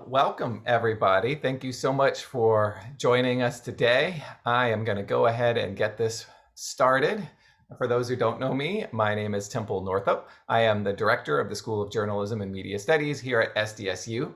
Welcome everybody. Thank you so much for joining us today. I am going to go ahead and get this started. For those who don't know me, my name is Temple Northup. I am the director of the School of Journalism and Media Studies here at SDSU.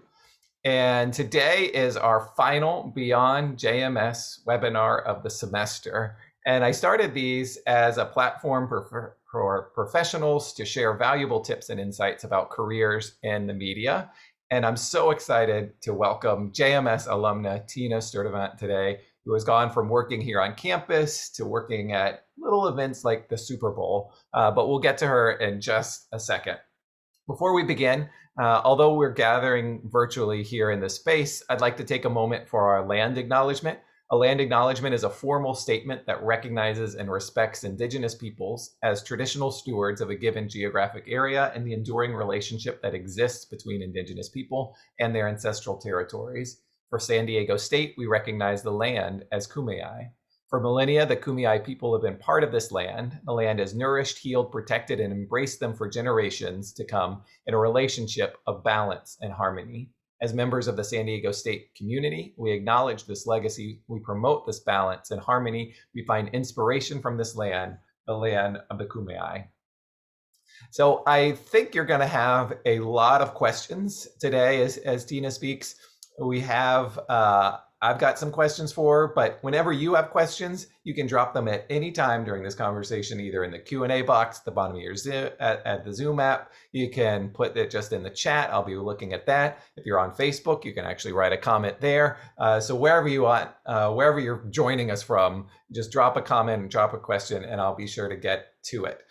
And today is our final Beyond JMS webinar of the semester. And I started these as a platform for professionals to share valuable tips and insights about careers in the media. And I'm so excited to welcome JMS alumna Tina Sturdevant today, who has gone from working here on campus to working at little events like the Super Bowl. But we'll get to her in just a second. Before we begin, although we're gathering virtually here in this space, I'd like to take a moment for our land acknowledgement. A land acknowledgement is a formal statement that recognizes and respects Indigenous peoples as traditional stewards of a given geographic area and the enduring relationship that exists between Indigenous people and their ancestral territories. For San Diego State, we recognize the land as Kumeyaay. For millennia, the Kumeyaay people have been part of this land. The land has nourished, healed, protected, and embraced them for generations to come in a relationship of balance and harmony. As members of the San Diego State community, we acknowledge this legacy, we promote this balance and harmony, we find inspiration from this land, the land of the Kumeyaay. So I think you're going to have a lot of questions today as Tina speaks. We have, I've got some questions for her, but whenever you have questions, you can drop them at any time during this conversation, either in the Q&A box at the bottom of your at the Zoom app. You can put it just in the chat. I'll be looking at that. If you're on Facebook, you can actually write a comment there. So wherever you want, wherever you're joining us from, just drop a comment and drop a question, and I'll be sure to get to it.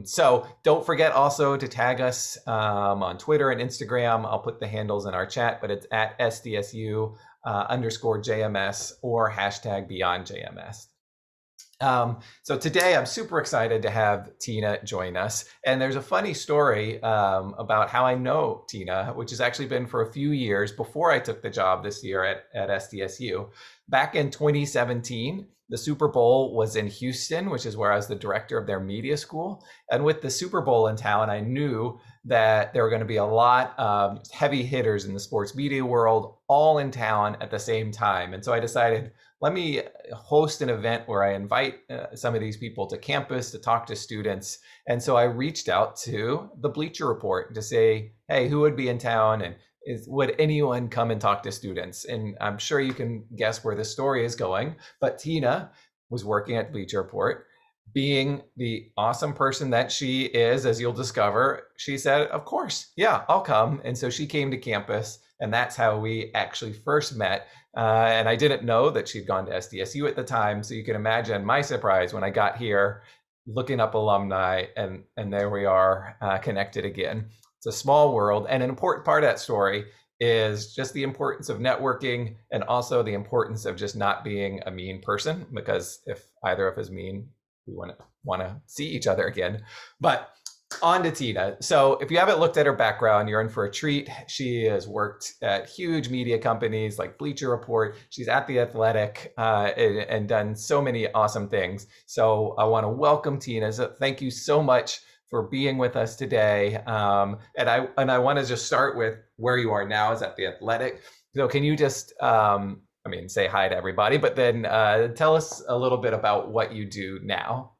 So don't forget also to tag us on Twitter and Instagram. I'll put the handles in our chat, but it's at SDSU _ JMS or hashtag Beyond JMS. So today I'm super excited to have Tina join us. And there's a funny story about how I know Tina, which has actually been for a few years before I took the job this year at SDSU. Back in 2017, the Super Bowl was in Houston, which is where I was the director of their media school. And with the Super Bowl in town, I knew that there were going to be a lot of heavy hitters in the sports media world all in town at the same time. And so I decided, let me host an event where I invite some of these people to campus to talk to students. And so I reached out to the Bleacher Report to say, hey, who would be in town and would anyone come and talk to students? And I'm sure you can guess where the story is going, but Tina was working at Bleacher Report. Being the awesome person that she is, as you'll discover, she said, of course, yeah, I'll come. And so she came to campus, and that's how we actually first met. And I didn't know that she'd gone to SDSU at the time. So you can imagine my surprise when I got here, looking up alumni, and there we are connected again. It's a small world, and an important part of that story is just the importance of networking and also the importance of just not being a mean person, because if either of us mean, we want to see each other again. But on to Tina. So if you haven't looked at her background, you're in for a treat. She has worked at huge media companies like Bleacher Report. She's at The Athletic and done so many awesome things. So I want to welcome Tina. So thank you so much for being with us today. And I want to just start with where you are now is at The Athletic. So can you just, say hi to everybody, but then tell us a little bit about what you do now.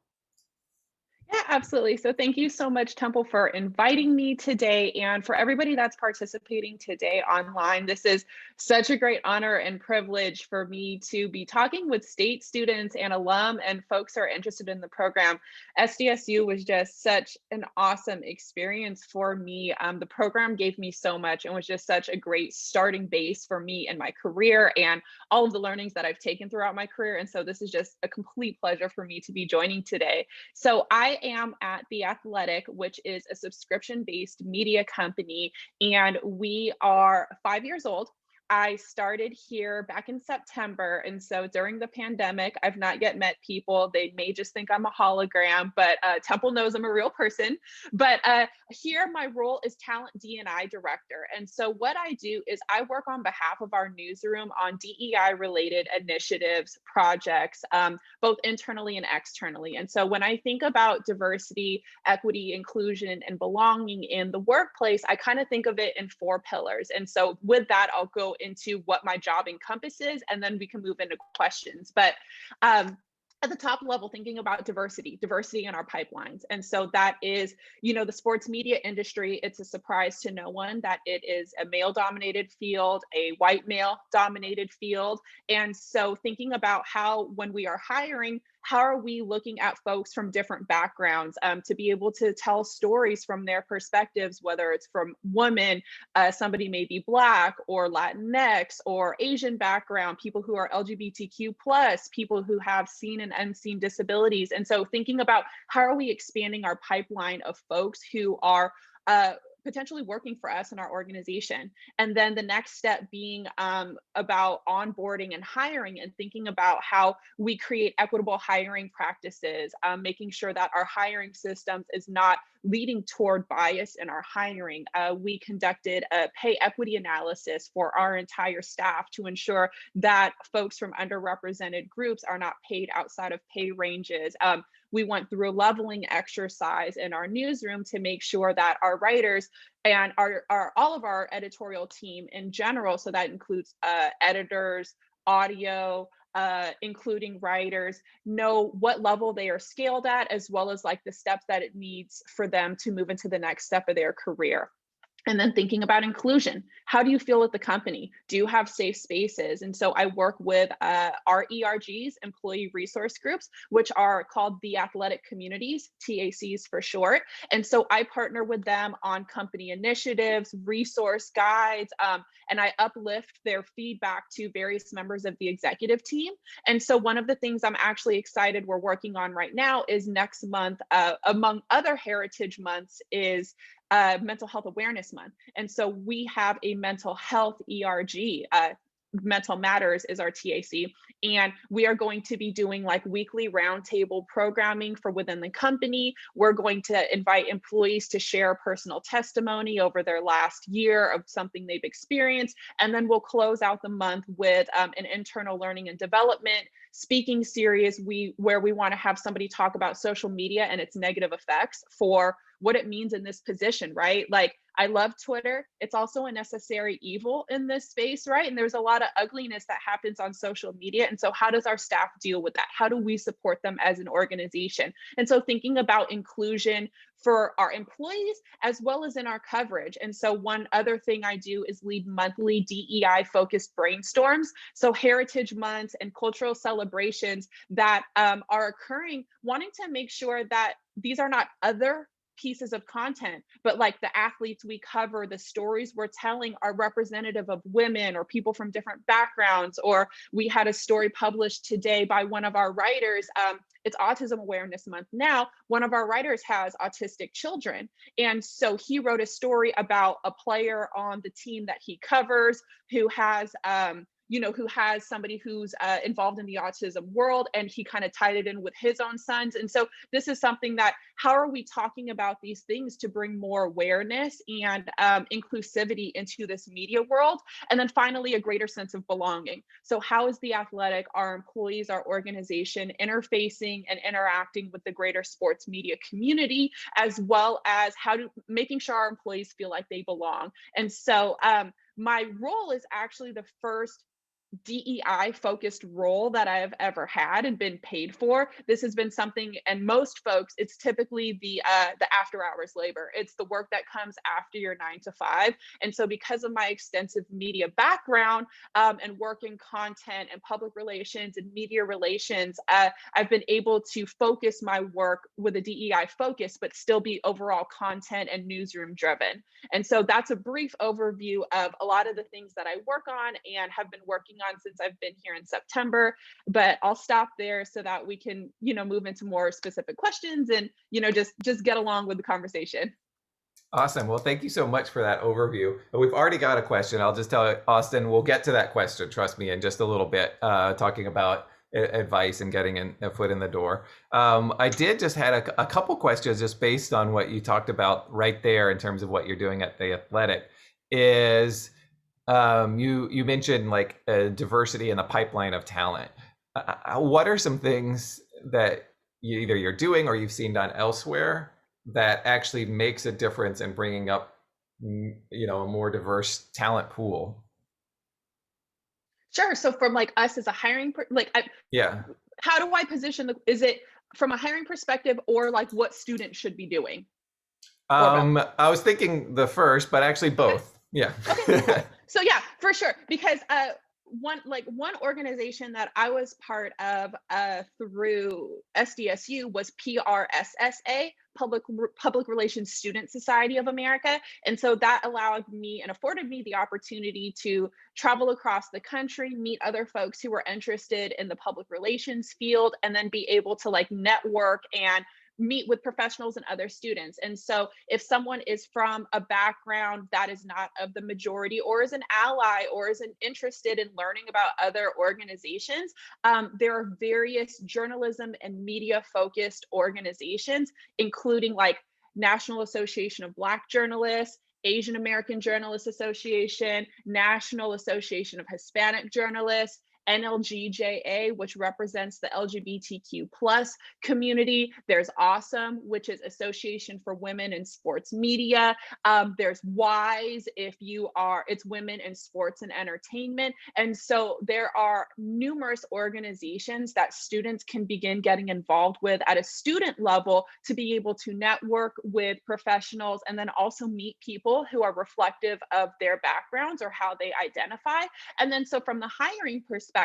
Yeah, absolutely. So thank you so much, Temple, for inviting me today. And for everybody that's participating today online, this is such a great honor and privilege for me to be talking with state students and alum and folks who are interested in the program. SDSU was just such an awesome experience for me. The program gave me so much and was just such a great starting base for me in my career and all of the learnings that I've taken throughout my career. And so this is just a complete pleasure for me to be joining today. So I am at The Athletic, which is a subscription-based media company, and we are 5 years old. I started here back in September. And so during the pandemic, I've not yet met people. They may just think I'm a hologram, but Temple knows I'm a real person. But here, my role is talent D&I director. And so what I do is I work on behalf of our newsroom on DEI related initiatives, projects, both internally and externally. And so when I think about diversity, equity, inclusion, and belonging in the workplace, I kind of think of it in 4 pillars. And so with that, I'll go into what my job encompasses, and then we can move into questions. But at the top level, thinking about diversity in our pipelines. And so that is, the sports media industry, it's a surprise to no one that it is a male dominated field, a white male dominated field. And so thinking about how, when we are hiring, how are we looking at folks from different backgrounds to be able to tell stories from their perspectives, whether it's from women, somebody may be Black or Latinx or Asian background, people who are LGBTQ plus, people who have seen and unseen disabilities. And so thinking about how are we expanding our pipeline of folks who are potentially working for us in our organization. And then the next step being about onboarding and hiring, and thinking about how we create equitable hiring practices, making sure that our hiring systems is not leading toward bias in our hiring. We conducted a pay equity analysis for our entire staff to ensure that folks from underrepresented groups are not paid outside of pay ranges. We went through a leveling exercise in our newsroom to make sure that our writers and all of our editorial team in general, so that includes editors, audio, including writers, know what level they are scaled at, as well as like the steps that it needs for them to move into the next step of their career. And then thinking about inclusion. How do you feel at the company? Do you have safe spaces? And so I work with our ERGs, employee resource groups, which are called the athletic communities, TACs for short. And so I partner with them on company initiatives, resource guides, and I uplift their feedback to various members of the executive team. And so one of the things I'm actually excited we're working on right now is next month, among other heritage months, is Mental Health Awareness Month. And so we have a mental health ERG. Mental Matters is our TAC. And we are going to be doing like weekly roundtable programming for within the company. We're going to invite employees to share personal testimony over their last year of something they've experienced. And then we'll close out the month with an internal learning and development speaking series where we want to have somebody talk about social media and its negative effects for what it means in this position, right? Like, I love Twitter. It's also a necessary evil in this space, right? And there's a lot of ugliness that happens on social media. And so how does our staff deal with that? How do we support them as an organization? And so thinking about inclusion for our employees as well as in our coverage. And so one other thing I do is lead monthly DEI focused brainstorms. So heritage months and cultural celebrations that are occurring, wanting to make sure that these are not other pieces of content, but like the athletes we cover, the stories we're telling are representative of women or people from different backgrounds. Or we had a story published today by one of our writers. It's Autism Awareness Month now. One of our writers has autistic children. And so he wrote a story about a player on the team that he covers who has who has somebody who's involved in the autism world, and he kind of tied it in with his own sons. And so this is something that, how are we talking about these things to bring more awareness and inclusivity into this media world? And then finally, a greater sense of belonging. So how is the athletic, our employees, our organization interfacing and interacting with the greater sports media community, as well as making sure our employees feel like they belong? And so my role is actually the first DEI focused role that I have ever had and been paid for. This has been something, and most folks, it's typically the after hours labor. It's the work that comes after your 9 to 5. And so because of my extensive media background and work in content and public relations and media relations, I've been able to focus my work with a DEI focus, but still be overall content and newsroom driven. And so that's a brief overview of a lot of the things that I work on and have been working on since I've been here in September. But I'll stop there so that we can, move into more specific questions and, just get along with the conversation. Awesome. Well, thank you so much for that overview. We've already got a question. I'll just tell Austin, we'll get to that question, trust me, in just a little bit, talking about advice and getting a foot in the door. I did just had a couple questions just based on what you talked about right there in terms of what you're doing at the Athletic. Is you mentioned like diversity in the pipeline of talent. What are some things that either you're doing or you've seen done elsewhere that actually makes a difference in bringing up, a more diverse talent pool? Sure. So from like us as a hiring, Yeah. how do I position is it from a hiring perspective or like what students should be doing or both? I was thinking the first, but actually Okay. both. Yeah. Okay, cool. So yeah, for sure. Because one organization that I was part of through SDSU was PRSSA, Public Relations Student Society of America. And so that allowed me and afforded me the opportunity to travel across the country, meet other folks who were interested in the public relations field, and then be able to like network and meet with professionals and other students. And so if someone is from a background that is not of the majority or is an ally or isn't interested in learning about other organizations, there are various journalism and media focused organizations, including like National Association of Black Journalists, Asian American Journalists Association, National Association of Hispanic Journalists, NLGJA, which represents the LGBTQ plus community. There's Awesome, which is Association for Women in Sports Media. There's WISE, it's Women in Sports and Entertainment. And so there are numerous organizations that students can begin getting involved with at a student level to be able to network with professionals and then also meet people who are reflective of their backgrounds or how they identify. And then so from the hiring perspective,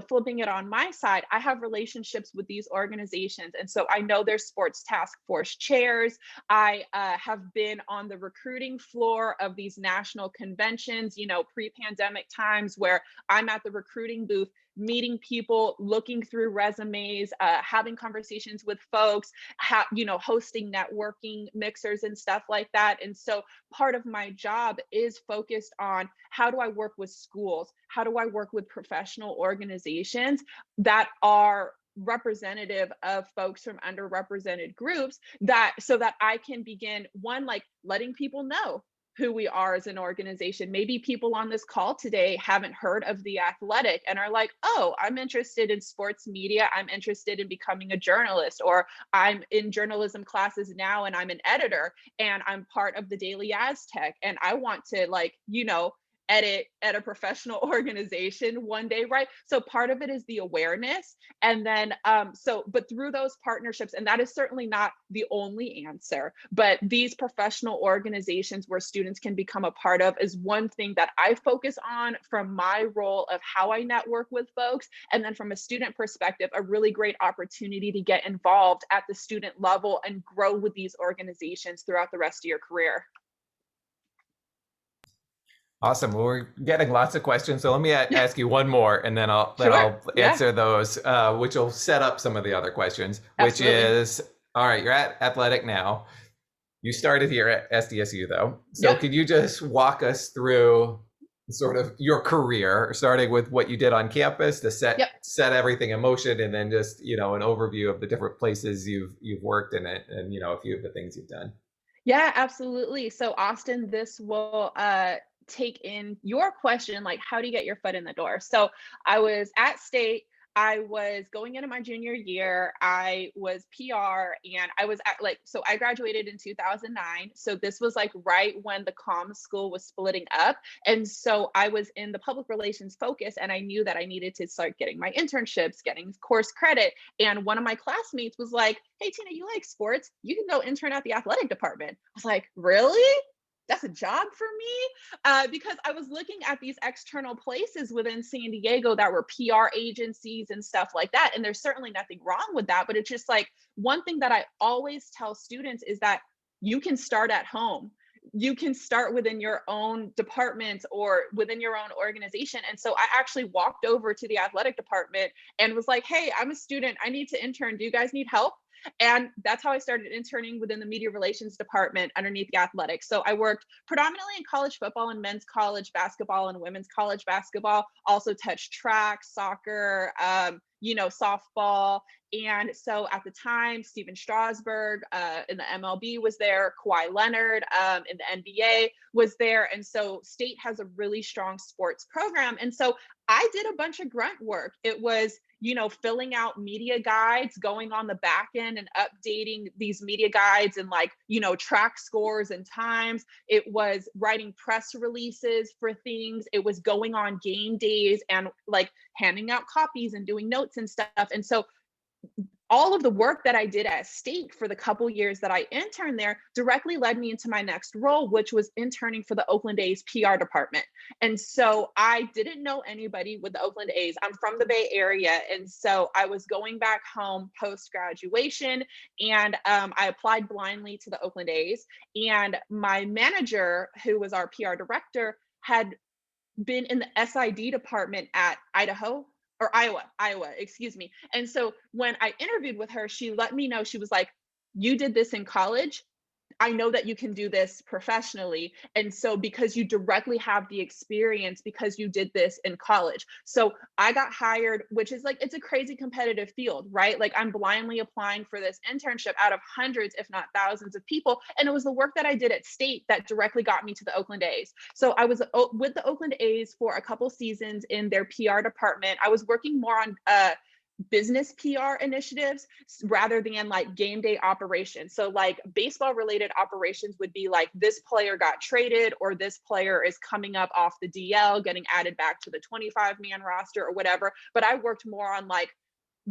flipping it on my side, I have relationships with these organizations. And so I know their sports task force chairs. I have been on the recruiting floor of these national conventions, pre-pandemic times where I'm at the recruiting booth, meeting people, looking through resumes, having conversations with folks, hosting networking mixers and stuff like that. And so part of my job is focused on how do I work with schools? How do I work with professional organizations that are representative of folks from underrepresented groups, that so that I can begin one, like letting people know who we are as an organization. Maybe people on this call today haven't heard of the Athletic and are like, oh, I'm interested in sports media. I'm interested in becoming a journalist, or I'm in journalism classes now and I'm an editor and I'm part of the Daily Aztec and I want to edit at a professional organization one day, right? So part of it is the awareness. And then, but through those partnerships, and that is certainly not the only answer, but these professional organizations where students can become a part of is one thing that I focus on from my role of how I network with folks. And then from a student perspective, a really great opportunity to get involved at the student level and grow with these organizations throughout the rest of your career. Awesome. Well, we're getting lots of questions. So let me ask you one more, and then I'll Sure. Yeah, answer those, which will set up some of the other questions. Which absolutely. is, all right, you're at Athletic now. You started here at SDSU though. So Yep. could you just walk us through sort of your career, starting with what you did on campus to Yep. set everything in motion, and then just an overview of the different places you've worked in it, and a few of the things you've done. Yeah, absolutely. So, Austin, this will take in your question, like, how do you get your foot in the door? So, I was at state. I was going into my junior year. I was PR and I was at so I graduated in 2009. So this was like right when the comm school was splitting up. And so I was in the public relations focus and I knew that I needed to start getting my internships, getting course credit. And one of my classmates was like, hey, Tina, you like sports? You can go intern at the athletic department. I was like, really? That's a job for me, because I was looking at these external places within San Diego that were PR agencies and stuff like that. And there's certainly nothing wrong with that. But it's just like one thing that I always tell students is that you can start at home. You can start within your own department or within your own organization. And so I actually walked over to the athletic department and was like, hey, I'm a student. I need to intern. Do you guys need help? And that's how I started interning within the media relations department underneath the athletics. So I worked predominantly in college football and men's college basketball and women's college basketball, also touched track, soccer, softball. And so at the time, Steven Strasburg in the MLB was there, Kawhi Leonard in the NBA was there. And so state has a really strong sports program. And so I did a bunch of grunt work. It was, filling out media guides, going on the back end and updating these media guides and track scores and times. It was writing press releases for things. It was going on game days and handing out copies and doing notes and stuff. And so all of the work that I did at state for the couple years that I interned there directly led me into my next role, which was interning for the Oakland A's PR department. And so I didn't know anybody with the Oakland A's. I'm from the Bay Area. And so I was going back home post-graduation, and I applied blindly to the Oakland A's. And my manager, who was our PR director, had been in the SID department at Iowa, excuse me. And so when I interviewed with her, she let me know, she was like, you did this in college. I know that you can do this professionally. And so because you directly have the experience, because you did this in college. So I got hired, which is it's a crazy competitive field, right? I'm blindly applying for this internship out of hundreds, if not thousands of people. And it was the work that I did at state that directly got me to the Oakland A's. So I was with the Oakland A's for a couple seasons in their PR department. I was working more on business PR initiatives rather than game day operations. So baseball related operations would be this player got traded, or this player is coming up off the DL, getting added back to the 25-man roster or whatever. But I worked more on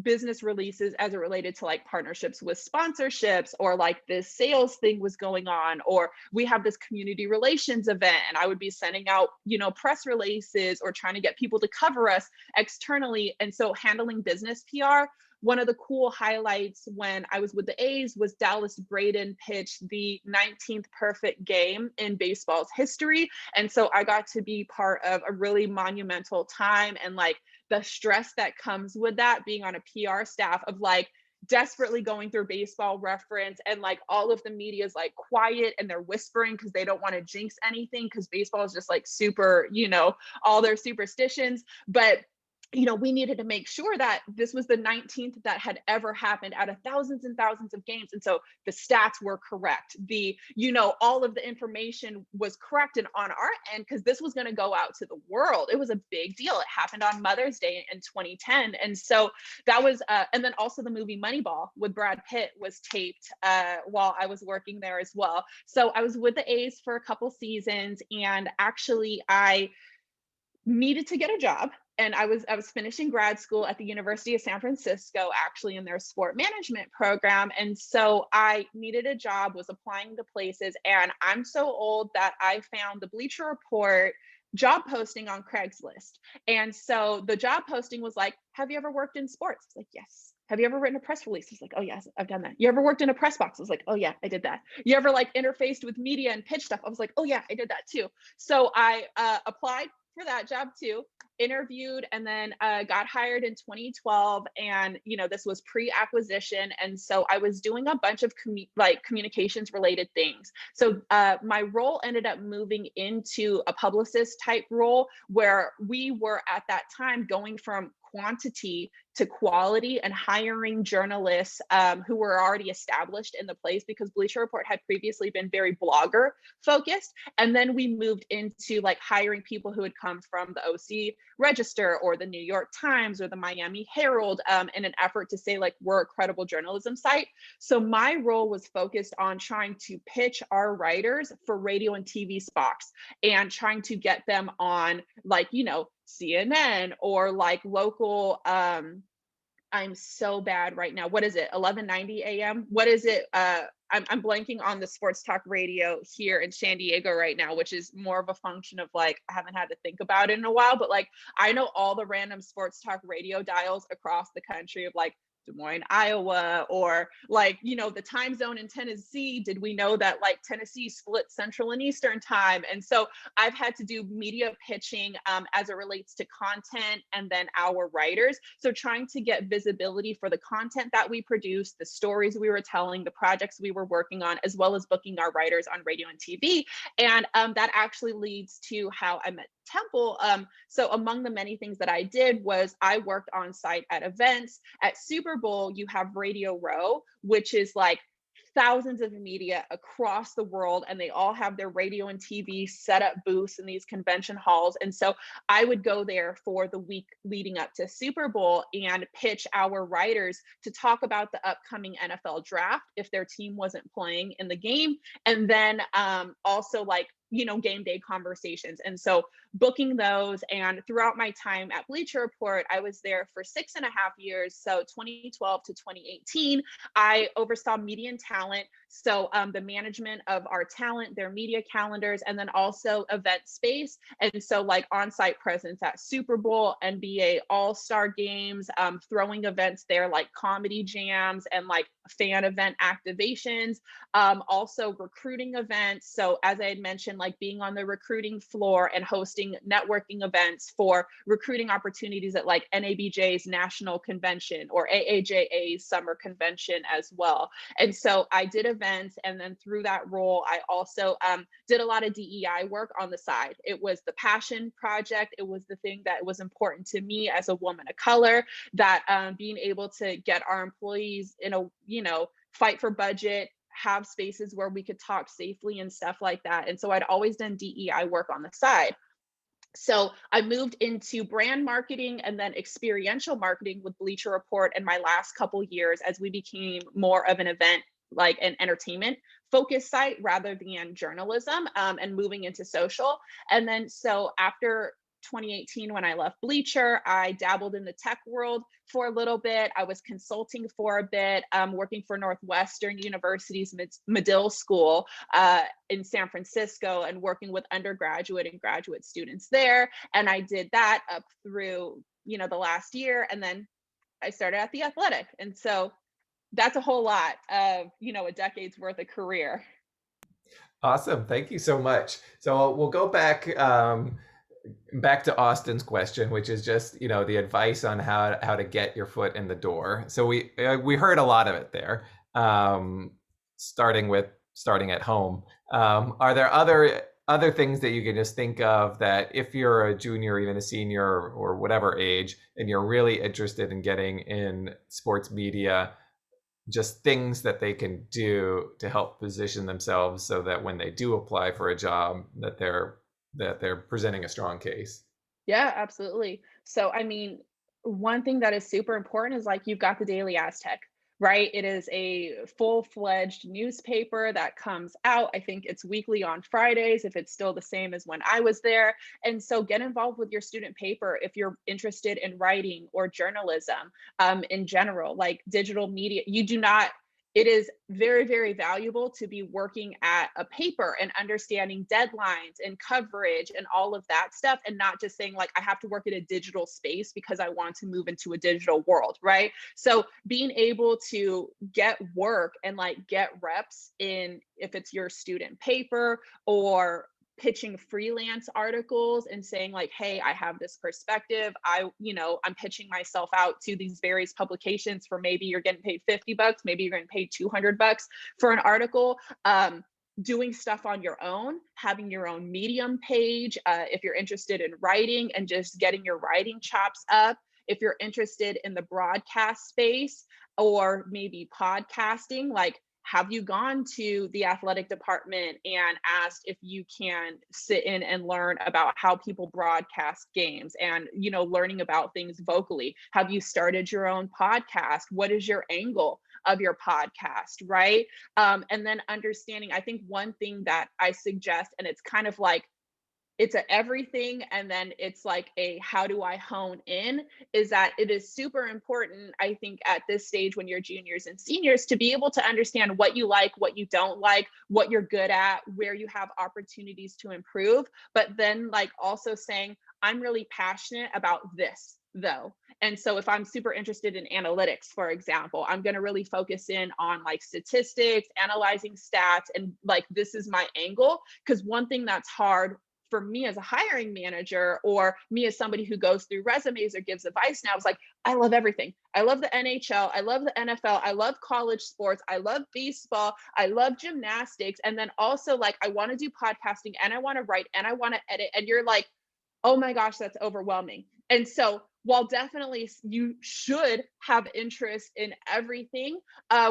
business releases as it related to partnerships with sponsorships, or this sales thing was going on, or we have this community relations event and I would be sending out press releases or trying to get people to cover us externally. And so handling business PR, one of the cool highlights when I was with the A's was Dallas Braden pitched the 19th perfect game in baseball's history. And so I got to be part of a really monumental time, and the stress that comes with that, being on a PR staff of desperately going through Baseball Reference, and all of the media is quiet and they're whispering because they don't want to jinx anything, because baseball is just super, all their superstitions. But we needed to make sure that this was the 19th that had ever happened out of thousands and thousands of games. And so the stats were correct. All of the information was correct and on our end, because this was going to go out to the world. It was a big deal. It happened on Mother's Day in 2010. And so that was, and then also the movie Moneyball with Brad Pitt was taped while I was working there as well. So I was with the A's for a couple seasons, and actually I needed to get a job. And I was finishing grad school at the University of San Francisco, actually in their sport management program. And so I needed a job, was applying to places. And I'm so old that I found the Bleacher Report job posting on Craigslist. And so the job posting was have you ever worked in sports? I was like, yes. Have you ever written a press release? I was like, oh yes, I've done that. You ever worked in a press box? I was like, oh yeah, I did that. You ever interfaced with media and pitch stuff? I was like, oh yeah, I did that too. So I applied for that job too, interviewed, and then got hired in 2012. And this was pre-acquisition, and so I was doing a bunch of communications related things. So my role ended up moving into a publicist type role, where we were at that time going from quantity to quality and hiring journalists who were already established in the place, because Bleacher Report had previously been very blogger focused. And then we moved into hiring people who had come from the OC Register or the New York Times or the Miami Herald in an effort to say we're a credible journalism site. So my role was focused on trying to pitch our writers for radio and TV spots, and trying to get them on CNN or local I'm so bad right now. What is it? 1190 AM? What is it? I'm blanking on the sports talk radio here in San Diego right now, which is more of a function of I haven't had to think about it in a while, but I know all the random sports talk radio dials across the country of Des Moines, Iowa, or like, the time zone in Tennessee. Did we know that like Tennessee split Central and Eastern time? And so I've had to do media pitching as it relates to content and then our writers. So trying to get visibility for the content that we produce, the stories we were telling, the projects we were working on, as well as booking our writers on radio and TV. And that actually leads to how I met Temple. So among the many things that I did was I worked on site at events. At Super Bowl, you have Radio Row, which is like thousands of media across the world, and they all have their radio and TV set up booths in these convention halls. And so I would go there for the week leading up to Super Bowl and pitch our writers to talk about the upcoming NFL draft if their team wasn't playing in the game. And then also like, game day conversations. And so booking those. And throughout my time at Bleacher Report, I was there for 6.5 years. So 2012 to 2018, I oversaw media and talent. So the management of our talent, their media calendars, and then also event space. And so like on-site presence at Super Bowl, NBA All-Star games, throwing events there like comedy jams and like fan event activations, also recruiting events. So as I had mentioned, like being on the recruiting floor and hosting networking events for recruiting opportunities at like NABJ's National Convention or AAJA's Summer Convention as well. And so I did events, and then through that role, I also did a lot of DEI work on the side. It was the passion project. It was the thing that was important to me as a woman of color, that being able to get our employees in a, fight for budget, have spaces where we could talk safely and stuff like that. And so I'd always done DEI work on the side. So I moved into brand marketing and then experiential marketing with Bleacher Report in my last couple years as we became more of an event, like an entertainment focused site rather than journalism, and moving into social. And then so after 2018, when I left Bleacher, I dabbled in the tech world for a little bit. I was consulting for a bit, working for Northwestern University's Medill School in San Francisco, and working with undergraduate and graduate students there. And I did that up through, the last year. And then I started at The Athletic. And so that's a whole lot of, a decade's worth of career. Awesome. Thank you so much. So we'll go back to Austin's question, which is just, the advice on how to get your foot in the door. So we heard a lot of it there, starting at home. Are there other things that you can just think of that if you're a junior, even a senior, or whatever age, and you're really interested in getting in sports media, just things that they can do to help position themselves so that when they do apply for a job, that they're presenting a strong case? Yeah, absolutely. So, I mean, one thing that is super important is like you've got the Daily Aztec, right? It is a full-fledged newspaper that comes out. I think it's weekly on Fridays, if it's still the same as when I was there. And so get involved with your student paper if you're interested in writing or journalism in general, like digital media. It is very, very valuable to be working at a paper and understanding deadlines and coverage and all of that stuff, and not just saying like, I have to work in a digital space because I want to move into a digital world, right? So being able to get work and like get reps in, if it's your student paper or pitching freelance articles and saying like, hey, I have this perspective. I'm pitching myself out to these various publications for, maybe you're getting paid $50, maybe you're getting paid $200 for an article. Doing stuff on your own, having your own Medium page, if you're interested in writing and just getting your writing chops up. If you're interested in the broadcast space or maybe podcasting, like, have you gone to the athletic department and asked if you can sit in and learn about how people broadcast games and, learning about things vocally? Have you started your own podcast? What is your angle of your podcast, right? And then understanding, I think one thing that I suggest, and it's kind of like, it's a everything, and then it's like a how do I hone in, is that it is super important, I think, at this stage when you're juniors and seniors, to be able to understand what you like, what you don't like, what you're good at, where you have opportunities to improve, but then like also saying, I'm really passionate about this. though. And so if I'm super interested in analytics, for example, I'm going to really focus in on like statistics, analyzing stats, and like this is my angle. Because one thing that's hard for me as a hiring manager, or me as somebody who goes through resumes or gives advice now, is like, I love everything. I love the NHL. I love the NFL. I love college sports. I love baseball. I love gymnastics. And then also, like, I want to do podcasting and I want to write and I want to edit. And you're like, oh my gosh, that's overwhelming. And so, while definitely you should have interest in everything,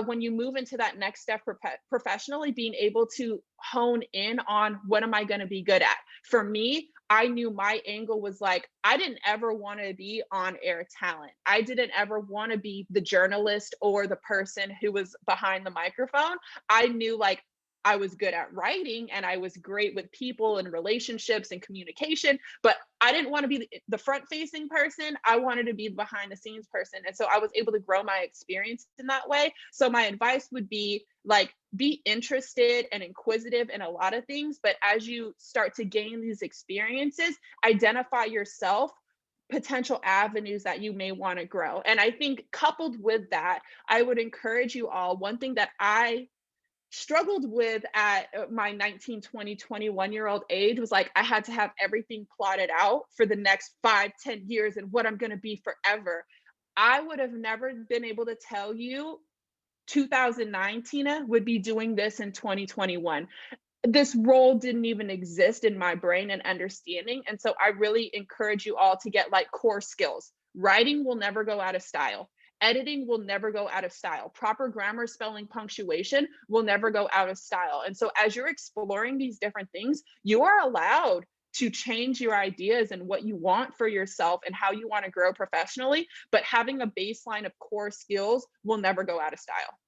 when you move into that next step professionally, being able to hone in on what am I going to be good at. For me, I knew my angle was like, I didn't ever want to be on air talent. I didn't ever want to be the journalist or the person who was behind the microphone. I knew like I was good at writing and I was great with people and relationships and communication, but I didn't want to be the front facing person. I wanted to be the behind the scenes person. And so I was able to grow my experience in that way. So my advice would be like, be interested and inquisitive in a lot of things. But as you start to gain these experiences, identify yourself, potential avenues that you may want to grow. And I think coupled with that, I would encourage you all, one thing that I struggled with at my 19, 20, 21-year-old age was like, I had to have everything plotted out for the next 5, 10 years and what I'm going to be forever. I would have never been able to tell you 2009 Tina would be doing this in 2021. This role didn't even exist in my brain and understanding. And so I really encourage you all to get like core skills. Writing will never go out of style. Editing will never go out of style. Proper grammar, spelling, punctuation will never go out of style. And so as you're exploring these different things, you are allowed to change your ideas and what you want for yourself and how you want to grow professionally. But having a baseline of core skills will never go out of style.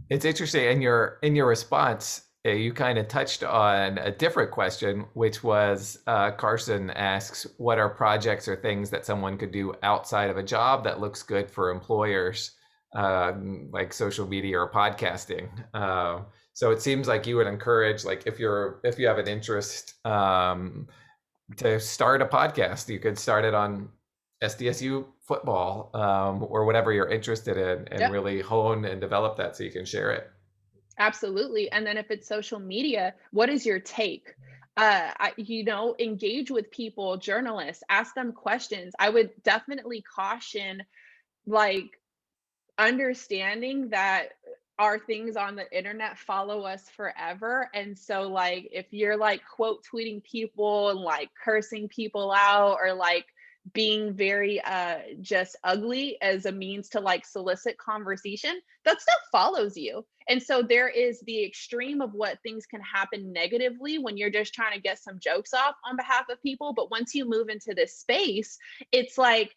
It's interesting. In your response, you kind of touched on a different question, which was Carson asks, what are projects or things that someone could do outside of a job that looks good for employers, like social media or podcasting? So it seems like you would encourage, like if you have an interest to start a podcast, you could start it on SDSU football, or whatever you're interested in, and Yep. really hone and develop that so you can share it. Absolutely. And then if it's social media, what is your take? Engage with people, journalists, ask them questions. I would definitely caution, like, understanding that our things on the internet follow us forever. And so, like, if you're like quote tweeting people and like cursing people out, or like being very just ugly as a means to like solicit conversation, that stuff follows you. And so there is the extreme of what things can happen negatively when you're just trying to get some jokes off on behalf of people. But once you move into this space, it's like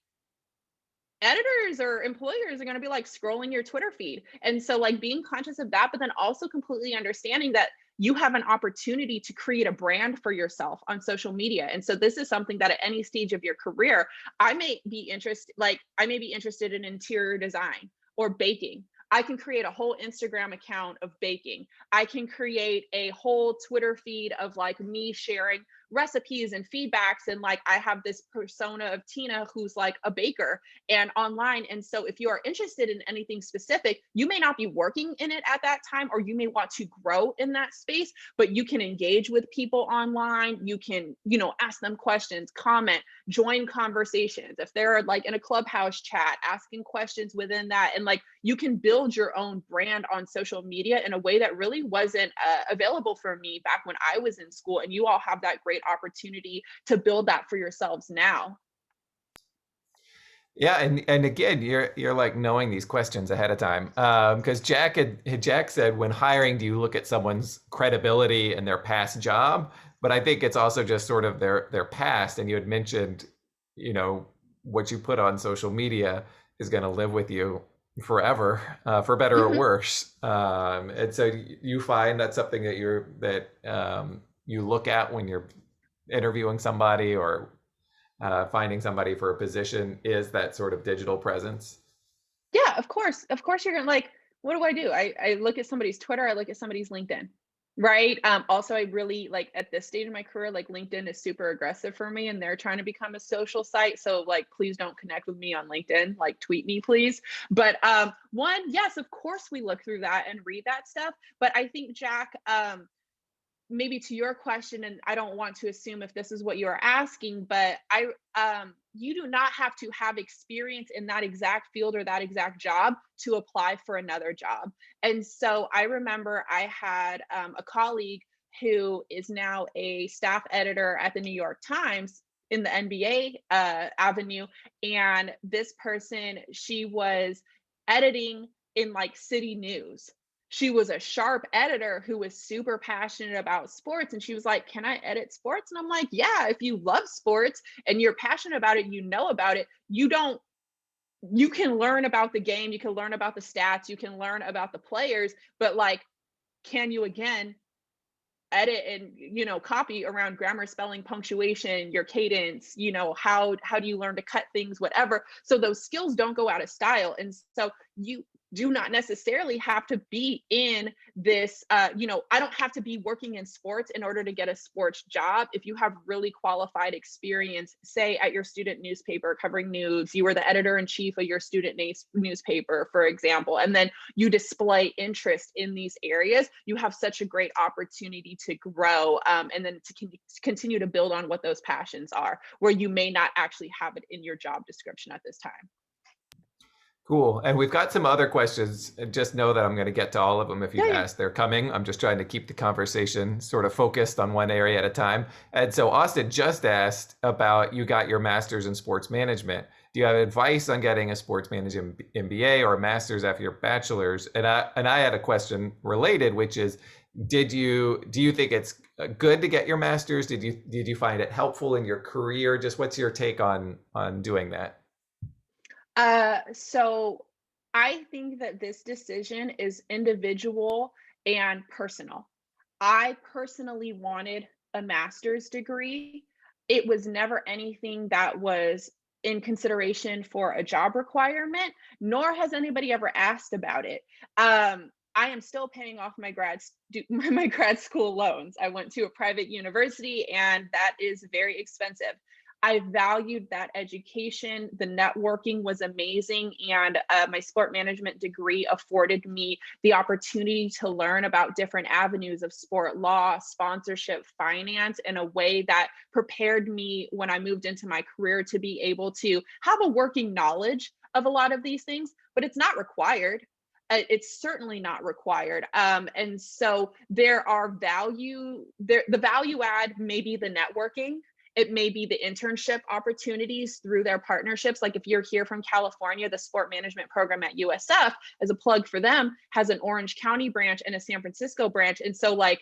editors or employers are going to be like scrolling your Twitter feed. And so, like, being conscious of that, but then also completely understanding that you have an opportunity to create a brand for yourself on social media. And so this is something that at any stage of your career, I may be interested in interior design or baking. I can create a whole Instagram account of baking. I can create a whole Twitter feed of like me sharing recipes and feedbacks. And like, I have this persona of Tina who's like a baker and online. And so if you are interested in anything specific, you may not be working in it at that time, or you may want to grow in that space, but you can engage with people online. You can, ask them questions, comment, join conversations. If they're like in a clubhouse chat, asking questions within that. And like, you can build your own brand on social media in a way that really wasn't available for me back when I was in school. And you all have that great opportunity to build that for yourselves now. Yeah, and again, you're like knowing these questions ahead of time, because Jack said, when hiring, do you look at someone's credibility and their past job? But I think it's also just sort of their past. And you had mentioned, what you put on social media is going to live with you forever, for better or worse. And so you find that's something that you look at when you're interviewing somebody or finding somebody for a position, is that sort of digital presence. Yeah, of course. Of course, you're gonna like, what do? I look at somebody's Twitter, I look at somebody's LinkedIn. Right. Also, I really like at this stage of my career, like LinkedIn is super aggressive for me and they're trying to become a social site. So like, please don't connect with me on LinkedIn, like tweet me, please. But one, yes, of course we look through that and read that stuff. But I think Jack, maybe to your question, and I don't want to assume if this is what you're asking, but you do not have to have experience in that exact field or that exact job to apply for another job. And so I remember I had a colleague who is now a staff editor at the New York Times in the NBA avenue. And this person, she was editing in like city news. She was a sharp editor who was super passionate about sports. And she was like, "Can I edit sports?" And I'm like, "Yeah, if you love sports and you're passionate about it, you know about it, you can learn about the game, you can learn about the stats, you can learn about the players, but like, can you again edit and copy around grammar, spelling, punctuation, your cadence, how do you learn to cut things, whatever." So those skills don't go out of style. And so you do not necessarily have to be in this, I don't have to be working in sports in order to get a sports job. If you have really qualified experience, say at your student newspaper covering news, you were the editor in chief of your student newspaper, for example, and then you display interest in these areas, you have such a great opportunity to grow, and then to continue to build on what those passions are, where you may not actually have it in your job description at this time. Cool. And we've got some other questions. Just know that I'm going to get to all of them if Yeah, you've yeah. asked. They're coming. I'm just trying to keep the conversation sort of focused on one area at a time. And so Austin just asked about, you got your master's in sports management. Do you have advice on getting a sports management MBA or a master's after your bachelor's? And I had a question related, which is, do you think it's good to get your master's? Did you find it helpful in your career? Just what's your take on doing that? So I think that this decision is individual and personal. I personally wanted a master's degree. It was never anything that was in consideration for a job requirement, nor has anybody ever asked about it. I am still paying off my my grad school loans. I went to a private university, and that is very expensive. I valued that education. The networking was amazing. And my sport management degree afforded me the opportunity to learn about different avenues of sport law, sponsorship, finance in a way that prepared me when I moved into my career to be able to have a working knowledge of a lot of these things, but it's not required. It's certainly not required. And so there are the value add may be the networking, it may be the internship opportunities through their partnerships. Like if you're here from California, the sport management program at USF, as a plug for them, has an Orange County branch and a San Francisco branch. And so like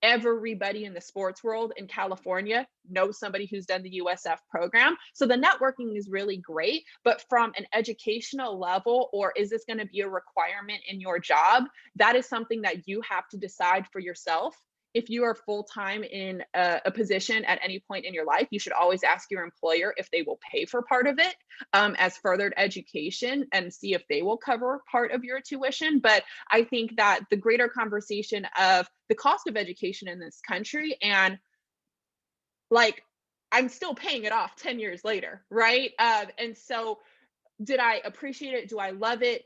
everybody in the sports world in California knows somebody who's done the USF program. So the networking is really great, but from an educational level, or is this going to be a requirement in your job? That is something that you have to decide for yourself. If you are full-time in a position at any point in your life, you should always ask your employer if they will pay for part of it as furthered education, and see if they will cover part of your tuition. But I think that the greater conversation of the cost of education in this country, and like, I'm still paying it off 10 years later, right? And so did I appreciate it? Do I love it?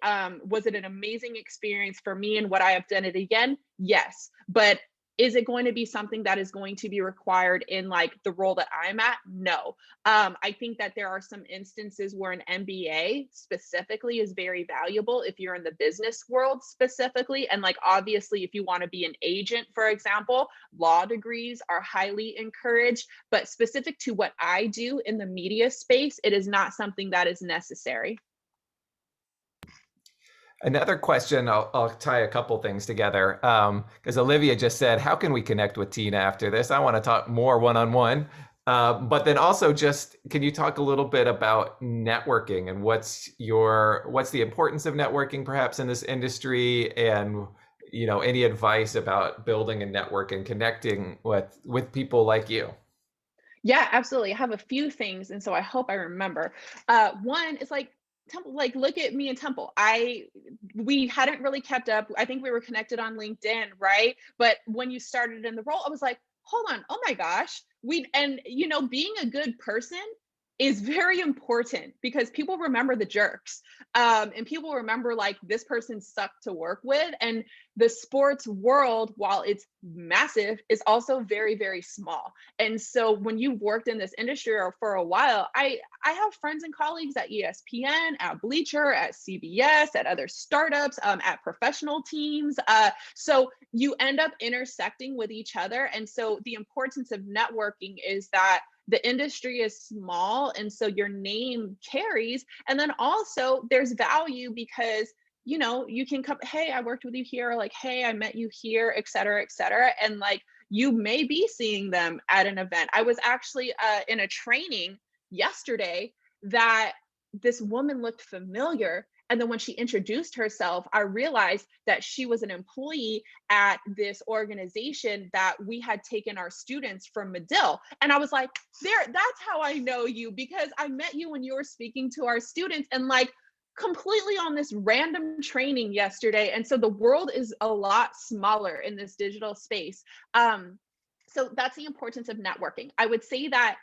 Was it an amazing experience for me, and would I have done it again? Yes. But is it going to be something that is going to be required in like the role that I'm at? No. I think that there are some instances where an MBA specifically is very valuable if you're in the business world specifically. And like, obviously, if you want to be an agent, for example, law degrees are highly encouraged. But specific to what I do in the media space, it is not something that is necessary. Another question, I'll tie a couple things together, because Olivia just said, how can we connect with Tina after this? I want to talk more one-on-one. But then also just, can you talk a little bit about networking and what's the importance of networking perhaps in this industry, and any advice about building a network and connecting with people like you? Yeah, absolutely. I have a few things, and so I hope I remember. One is like, Temple, like, look at me and Temple. We hadn't really kept up. I think we were connected on LinkedIn, right? But when you started in the role, I was like, hold on, oh my gosh. And being a good person is very important because people remember the jerks. And people remember like this person sucked to work with. And the sports world, while it's massive, is also very, very small. And so when you've worked in this industry or for a while, I have friends and colleagues at ESPN, at Bleacher, at CBS, at other startups, at professional teams. So you end up intersecting with each other. And so the importance of networking is that the industry is small, and so your name carries. And then also there's value because you can come, hey, I worked with you here, like, hey, I met you here, et cetera, et cetera. And like you may be seeing them at an event. I was actually in a training yesterday that this woman looked familiar. And then when she introduced herself, I realized that she was an employee at this organization that we had taken our students from Medill. And I was like, that's how I know you, because I met you when you were speaking to our students, and like completely on this random training yesterday. And so the world is a lot smaller in this digital space. So that's the importance of networking. I would say that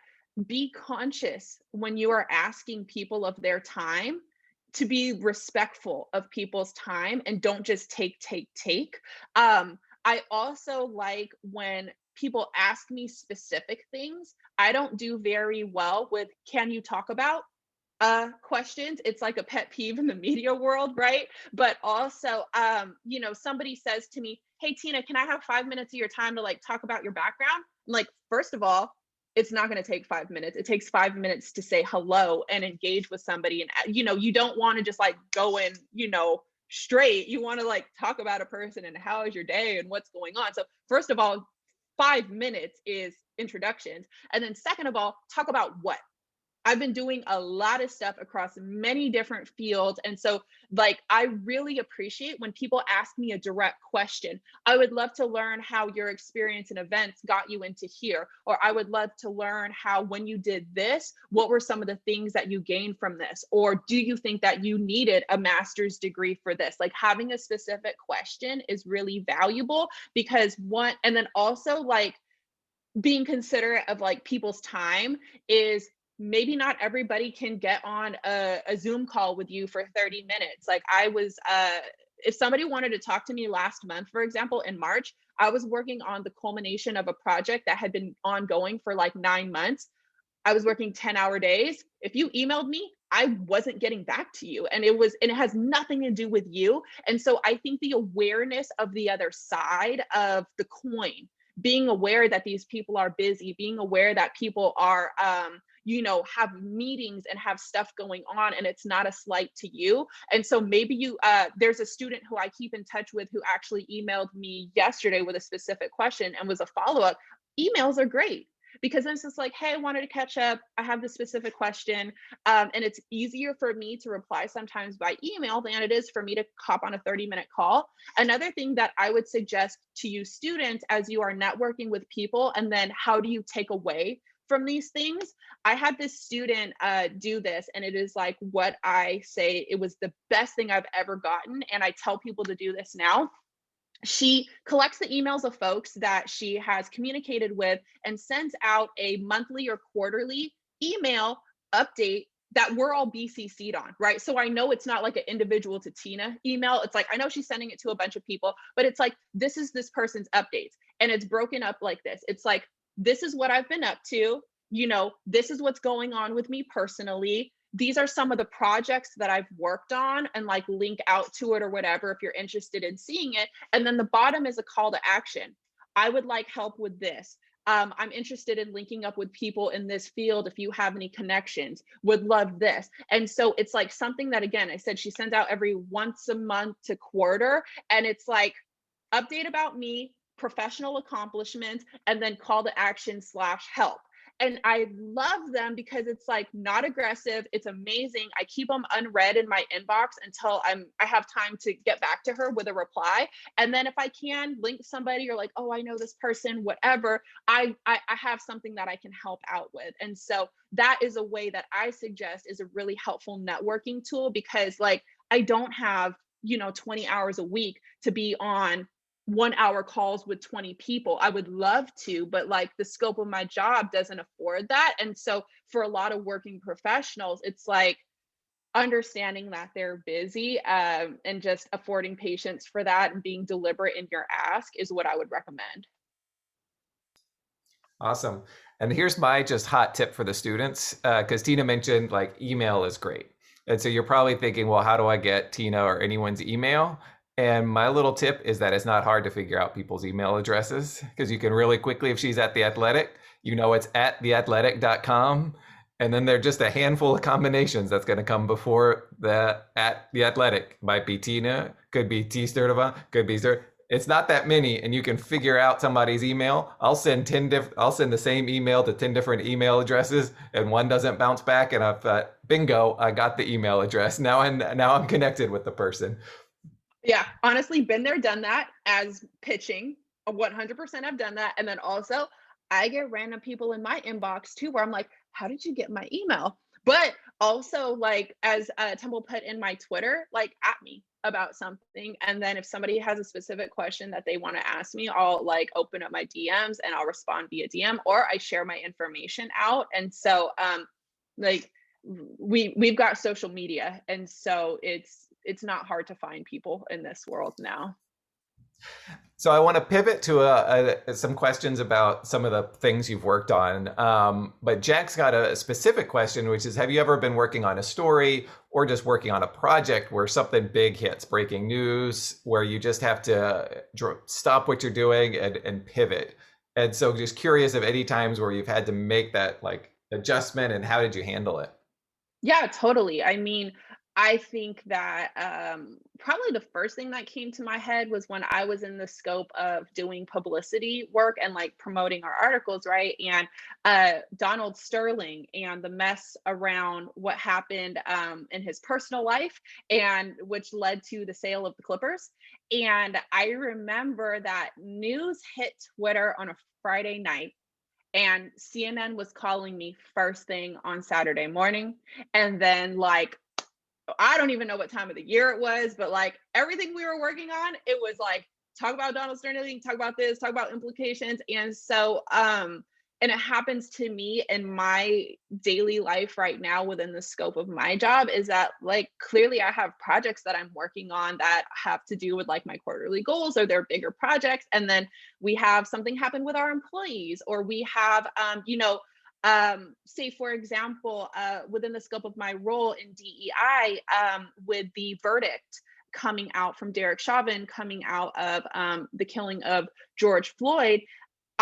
be conscious when you are asking people of their time, to be respectful of people's time and don't just take. I also like when people ask me specific things. I don't do very well with can you talk about questions. It's like a pet peeve in the media world, right? But also, somebody says to me, hey Tina, can I have 5 minutes of your time to like talk about your background? I'm like, first of all, it's not going to take 5 minutes. It takes 5 minutes to say hello and engage with somebody. And you don't want to just like go in straight. You want to like talk about a person and how is your day and what's going on. So first of all, 5 minutes is introductions. And then second of all, talk about what. I've been doing a lot of stuff across many different fields. And so, like, I really appreciate when people ask me a direct question. I would love to learn how your experience in events got you into here. Or I would love to learn how, when you did this, what were some of the things that you gained from this? Or do you think that you needed a master's degree for this? Like, having a specific question is really valuable because and then also, like, being considerate of like people's time is maybe not everybody can get on a Zoom call with you for 30 minutes. Like I was, if somebody wanted to talk to me last month, for example, in March, I was working on the culmination of a project that had been ongoing for like 9 months. I was working 10-hour days. If you emailed me, I wasn't getting back to you. And it has nothing to do with you. And so I think the awareness of the other side of the coin, being aware that these people are busy, being aware that people are, have meetings and have stuff going on, and it's not a slight to you. And so maybe there's a student who I keep in touch with who actually emailed me yesterday with a specific question and was a follow-up. Emails are great because it's just like, hey, I wanted to catch up. I have this specific question. And it's easier for me to reply sometimes by email than it is for me to hop on a 30-minute call. Another thing that I would suggest to you students as you are networking with people, and then how do you take away from these things? I had this student do this, and it is like what I say, it was the best thing I've ever gotten. And I tell people to do this now. She collects the emails of folks that she has communicated with and sends out a monthly or quarterly email update that we're all BCC'd on, right? So I know it's not like an individual to Tina email. It's like, I know she's sending it to a bunch of people, but it's like, this is this person's updates. And it's broken up like this. It's like, this is what I've been up to. This is what's going on with me personally. These are some of the projects that I've worked on, and like link out to it or whatever if you're interested in seeing it. And then the bottom is a call to action. I would like help with this. I'm interested in linking up with people in this field. If you have any connections, would love this. And so it's like something that, again, I said she sends out every once a month to quarter. And it's like update about me, professional accomplishments, and then call to action /help. and I love them because it's like not aggressive. It's amazing. I keep them unread in my inbox until I have time to get back to her with a reply. And then if I can link somebody or like, oh, I know this person, whatever, I have something that I can help out with. And so that is a way that I suggest is a really helpful networking tool, because like I don't have, 20 hours a week to be on 1 hour calls with 20 people. I would love to, but like the scope of my job doesn't afford that. And so for a lot of working professionals, it's like understanding that they're busy, and just affording patience for that and being deliberate in your ask is what I would recommend. Awesome. And here's my just hot tip for the students, because Tina mentioned like email is great. And so you're probably thinking, well, how do I get Tina or anyone's email? And my little tip is that it's not hard to figure out people's email addresses, because you can really quickly, if she's at The Athletic, it's at theathletic.com. And then there are just a handful of combinations that's going to come before the at The Athletic. Might be Tina, could be T Sturdevant, could be Stur. It's not that many, and you can figure out somebody's email. I'll send I'll send the same email to 10 different email addresses, and one doesn't bounce back, and I've thought, bingo, I got the email address. Now I'm connected with the person. Yeah, honestly, been there, done that as pitching. 100% I've done that. And then also, I get random people in my inbox too, where I'm like, how did you get my email? But also, like, as Temple put in my Twitter, like, at me about something. And then if somebody has a specific question that they want to ask me, I'll like open up my DMs and I'll respond via DM, or I share my information out. And so, like, we've got social media, and so it's not hard to find people in this world now. So I want to pivot to some questions about some of the things you've worked on. But Jack's got a specific question, which is, have you ever been working on a story or just working on a project where something big hits, breaking news, where you just have to stop what you're doing and pivot? And so just curious if any times where you've had to make that like adjustment, and how did you handle it? Yeah, totally. I mean, I think that probably the first thing that came to my head was when I was in the scope of doing publicity work and like promoting our articles, right? And Donald Sterling and the mess around what happened in his personal life, and which led to the sale of the Clippers. And I remember that news hit Twitter on a Friday night, and CNN was calling me first thing on Saturday morning. And then, like, I don't even know what time of the year it was, but like everything we were working on, it was like, talk about Donald Sterling, talk about this, talk about implications. And so, and it happens to me in my daily life right now within the scope of my job, is that like clearly I have projects that I'm working on that have to do with like my quarterly goals, or they're bigger projects. And then we have something happen with our employees, or we have, say for example, within the scope of my role in DEI, with the verdict coming out from Derek Chauvin coming out of the killing of George Floyd,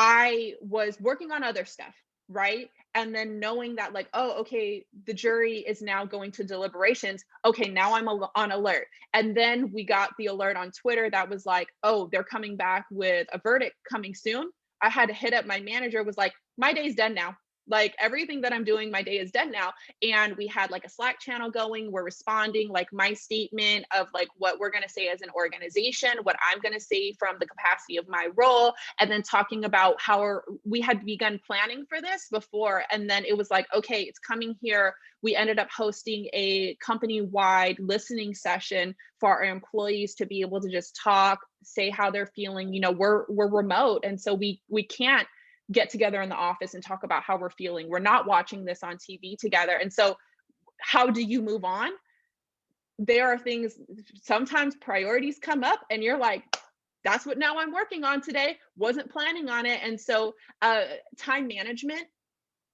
I was working on other stuff, right? And then knowing that, like, oh, okay, the jury is now going to deliberations. Okay, now I'm on alert. And then we got the alert on Twitter that was like, oh, they're coming back with a verdict coming soon. I had to hit up my manager, was like, my day's done now. Like everything that I'm doing, my day is done now. And we had like a Slack channel going. We're responding, like my statement of like what we're going to say as an organization, what I'm going to say from the capacity of my role, and then talking about how we had begun planning for this before. And then it was like, okay, it's coming here. We ended up hosting a company-wide listening session for our employees to be able to just talk, say how they're feeling. We're remote, and so we can't get together in the office and talk about how we're feeling. We're not watching this on TV together. And so how do you move on? There are things, sometimes priorities come up and you're like, that's what now I'm working on today. Wasn't planning on it. And so time management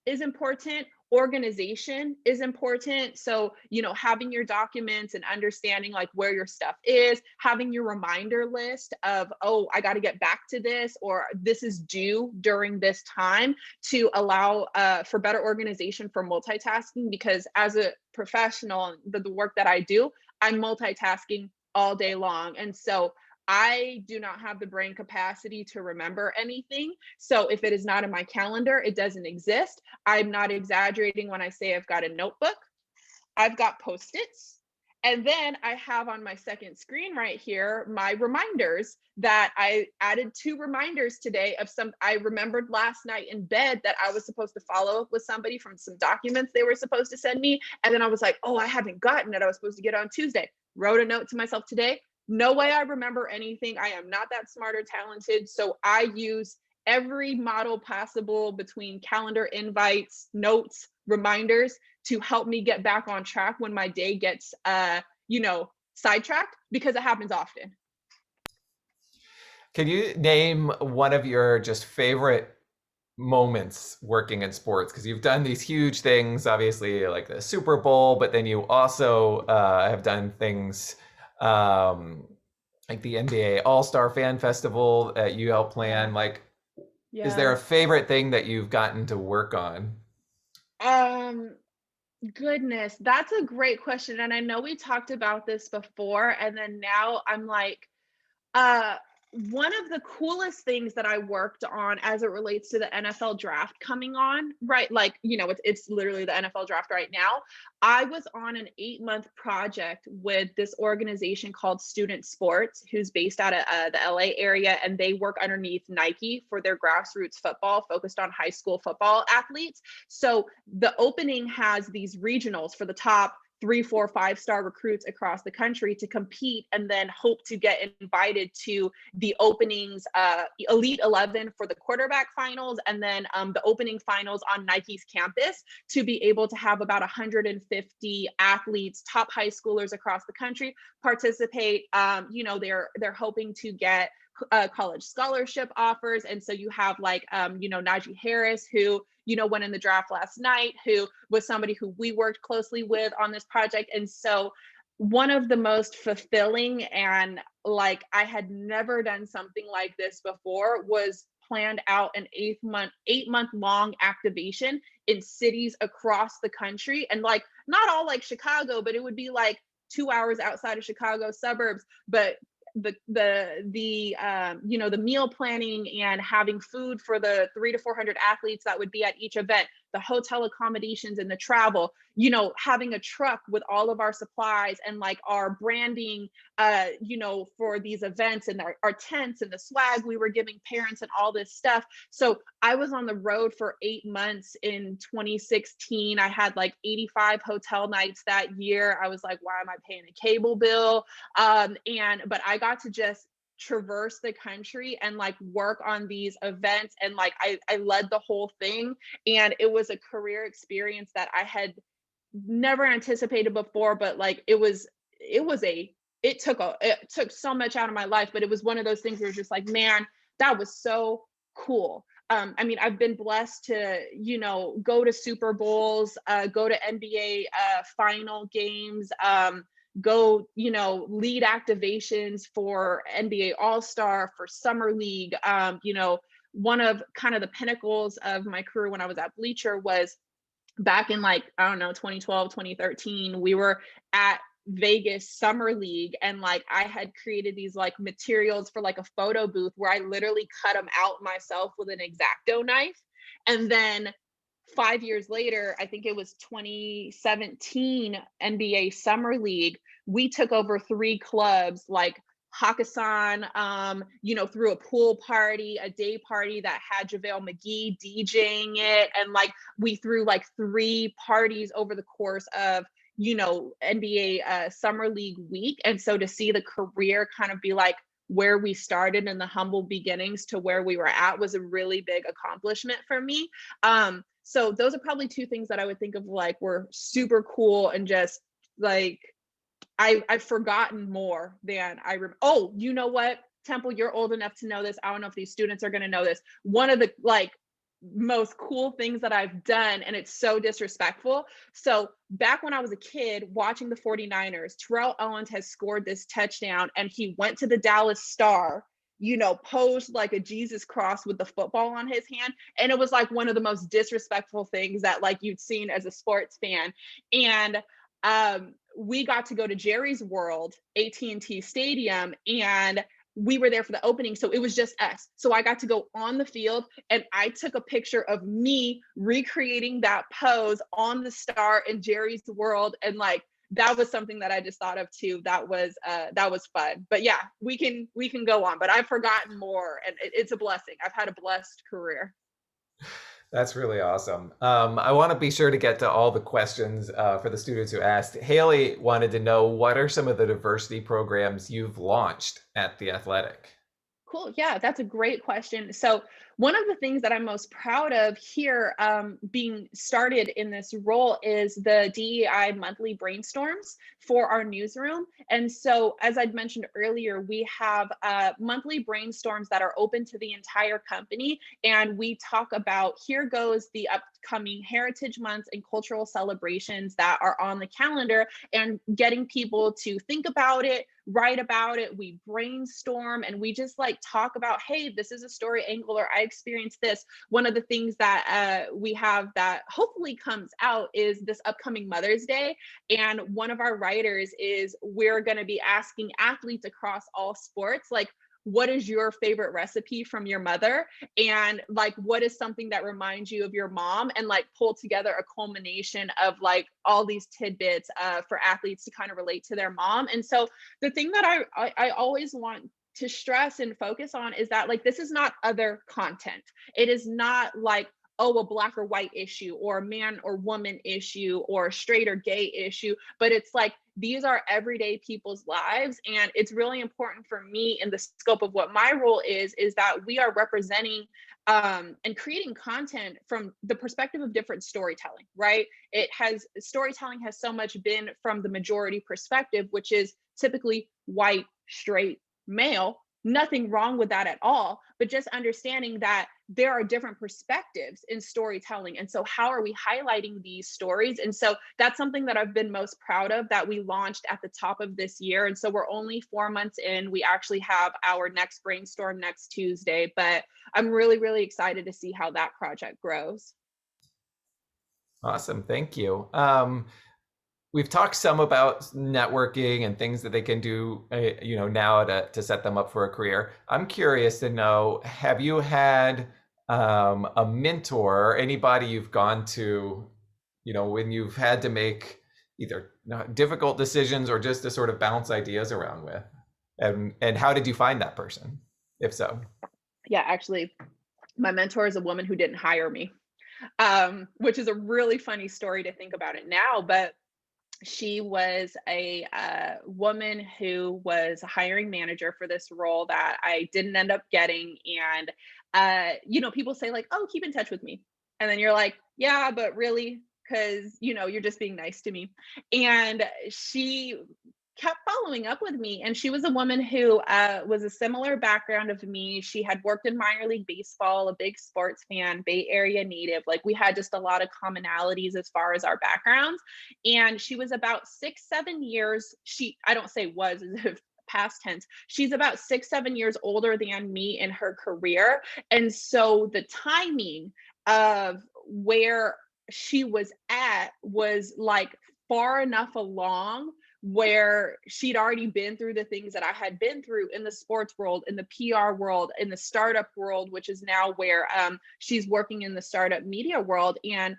is important. Organization is important. So, having your documents and understanding like where your stuff is, having your reminder list of, oh, I got to get back to this, or this is due during this time, to allow for better organization for multitasking. Because as a professional, the work that I do, I'm multitasking all day long. And so I do not have the brain capacity to remember anything. So if it is not in my calendar, it doesn't exist. I'm not exaggerating when I say I've got a notebook, I've got Post-its, and then I have on my second screen right here my reminders that I added 2 reminders today of some I remembered last night in bed that I was supposed to follow up with somebody from some documents they were supposed to send me. And then I was like, oh, I haven't gotten it. I was supposed to get it on Tuesday. Wrote a note to myself today. No way I remember anything. I am not that smart or talented. So I use every model possible between calendar invites, notes, reminders to help me get back on track when my day gets sidetracked, because it happens often. Can you name one of your just favorite moments working in sports? Because you've done these huge things, obviously, like the Super Bowl, but then you also have done things like the NBA All-Star Fan Festival that you helped plan. Like, is there a Yes. favorite thing that you've gotten to work on? Um, Goodness, that's a great question. And I know we talked about this before, and then now I'm like, Uh, one of the coolest things that I worked on as it relates to the NFL draft coming on, right? Like, it's literally the NFL draft right now. I was on an 8-month project with this organization called Student Sports, who's based out of the LA area, and they work underneath Nike for their grassroots football, focused on high school football athletes. So the opening has these regionals for the top 3, 4, 5-star recruits across the country to compete, and then hope to get invited to the openings, Elite 11 for the quarterback finals, and then the opening finals on Nike's campus, to be able to have about 150 athletes, top high schoolers across the country participate. They're hoping to get college scholarship offers. And so you have like, Najee Harris, who, went in the draft last night, who was somebody who we worked closely with on this project. And so one of the most fulfilling, and like, I had never done something like this before, was planned out an 8-month long activation in cities across the country. And like, not all like Chicago, but it would be like 2 hours outside of Chicago suburbs, but the meal planning and having food for the 300 to 400 athletes that would be at each event, the hotel accommodations and the travel, having a truck with all of our supplies and like our branding, for these events, and our tents and the swag we were giving parents and all this stuff. So I was on the road for 8 months in 2016. I had like 85 hotel nights that year. I was like, why am I paying a cable bill? But I got to just traverse the country and like work on these events, and like I led the whole thing, and it was a career experience that I had never anticipated before. But like, it took so much out of my life, but it was one of those things where it's just like, man, that was so cool. I mean, I've been blessed to, go to Super Bowls, go to NBA final games, go, lead activations for NBA All-Star, for Summer League. One of kind of the pinnacles of my career when I was at Bleacher was back in like, I don't know, 2012, 2013, we were at Vegas Summer League, and like I had created these like materials for like a photo booth where I literally cut them out myself with an X-Acto knife. And then 5 years later, I think it was 2017 NBA Summer League, we took over 3 clubs like Hakkasan, threw a pool party, a day party that had JaVale McGee DJing it. And like, we threw like 3 parties over the course of, NBA Summer League week. And so to see the career kind of be like where we started in the humble beginnings to where we were at was a really big accomplishment for me. So those are probably 2 things that I would think of like were super cool, and just like, I've forgotten more than I remember. Oh, you know what, Temple, you're old enough to know this. I don't know if these students are going to know this. One of the like most cool things that I've done, and it's so disrespectful. So back when I was a kid watching the 49ers, Terrell Owens has scored this touchdown, and he went to the Dallas Star, posed like a Jesus cross with the football on his hand. And it was like one of the most disrespectful things that like you'd seen as a sports fan. And we got to go to Jerry's World, AT&T Stadium, and we were there for the opening, so it was just us. So I got to go on the field and I took a picture of me recreating that pose on the star in Jerry's world. And like, that was something that I just thought of too. That was fun. But yeah, we can go on, but I've forgotten more, and it's a blessing. I've had a blessed career. That's really awesome. I want to be sure to get to all the questions for the students who asked. Haley wanted to know, what are some of the diversity programs you've launched at the Athletic? Cool. Yeah, that's a great question. So, one of the things that I'm most proud of here, being started in this role, is the DEI monthly brainstorms for our newsroom. And so, as I'd mentioned earlier, we have monthly brainstorms that are open to the entire company. And we talk about, here goes the upcoming heritage months and cultural celebrations that are on the calendar, and getting people to think about it, write about it. We brainstorm and we just like talk about, hey, this is a story angle, or I experienced this. One of the things that we have that hopefully comes out is this upcoming Mother's Day. And one of our writers is, we're going to be asking athletes across all sports, like, what is your favorite recipe from your mother? And like, what is something that reminds you of your mom? And like, pull together a culmination of like all these tidbits for athletes to kind of relate to their mom. And so the thing that I always want to stress and focus on is that, like, this is not other content. It is not like, oh, a black or white issue, or a man or woman issue, or a straight or gay issue, but it's like, these are everyday people's lives. And it's really important for me, in the scope of what my role is that we are representing and creating content from the perspective of different storytelling, right? Storytelling has so much been from the majority perspective, which is typically white, straight, male. Nothing wrong with that at all, but just understanding that there are different perspectives in storytelling. And so how are we highlighting these stories? And so that's something that I've been most proud of, that we launched at the top of this year. And so we're only 4 months in. We actually have our next brainstorm next Tuesday, but I'm really, really excited to see how that project grows. Awesome. Thank you. We've talked some about networking and things that they can do, now to set them up for a career. I'm curious to know, have you had a mentor, or anybody you've gone to, when you've had to make either difficult decisions or just to sort of bounce ideas around with? And how did you find that person, if so? Yeah, actually, my mentor is a woman who didn't hire me, which is a really funny story to think about it now. But she was a woman who was a hiring manager for this role that I didn't end up getting. And, people say like, oh, keep in touch with me. And then you're like, yeah, but really, because, you're just being nice to me. And she kept following up with me. And she was a woman who was a similar background of me. She had worked in minor league baseball, a big sports fan, Bay Area native. Like, we had just a lot of commonalities as far as our backgrounds. And she was about 6-7 years. I don't say was as if past tense. She's about 6-7 years older than me in her career. And so the timing of where she was at was like far enough along where she'd already been through the things that I had been through in the sports world, in the PR world, in the startup world, which is now where she's working in the startup media world. And